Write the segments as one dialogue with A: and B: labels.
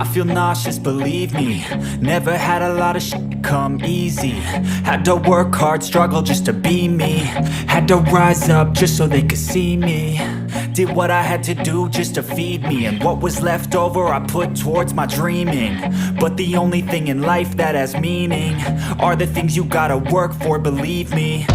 A: I feel nauseous, believe me. Never had a lot of shit come easy. Had to work hard, struggle just to be me. Had to rise up just so they could see me. Did what I had to do just to feed me, and what was left over I put towards my dreaming. But the only thing in life that has meaning are the things you gotta work for, believe me.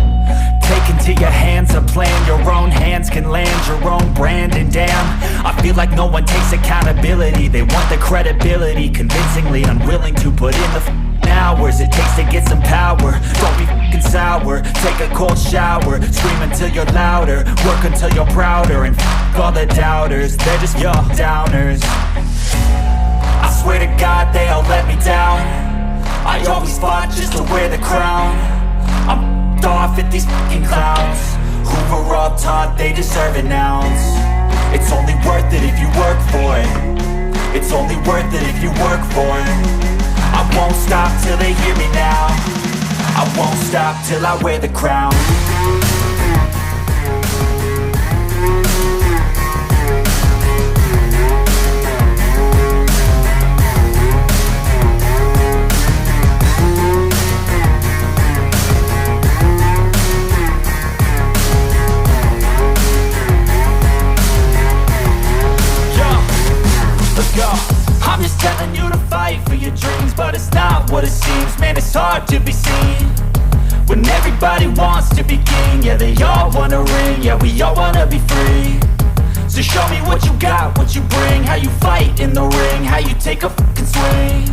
A: Take into your hands a plan, your own hands can land your own brand. And damn, I feel like no one takes accountability. They want the credibility, convincingly unwilling to put in the hours it takes to get some power. Don't be f***ing sour, take a cold shower. Scream until you're louder, work until you're prouder. And f*** all the doubters, they're just your downers. I swear to God they all let me down. I always fought just to wear the crown. I'm off at these fucking clowns who were all taught they deserve an ounce. It's only worth it if you work for it. It's only worth it if you work for it. I won't stop till they hear me now. I won't stop till I wear the crown. I'm just telling you to fight for your dreams, but it's not what it seems. Man, it's hard to be seen when everybody wants to be king. Yeah, they all wanna ring, yeah, we all wanna be free. So show me what you got, what you bring, how you fight in the ring, how you take a fucking swing.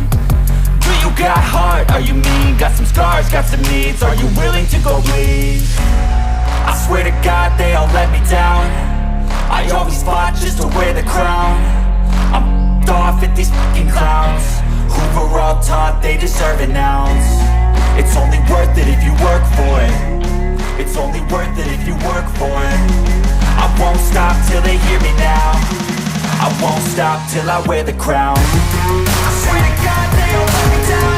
A: Do you got heart, are you mean? Got some scars, got some needs, are you willing to go bleed? I swear to God they all let me down. I always fought just to wear the crown. I'm off at these fucking clowns who were all taught they deserve an ounce. It's only worth it if you work for it. It's only worth it if you work for it. I won't stop till they hear me now. I won't stop till I wear the crown. I swear to God they all let me down.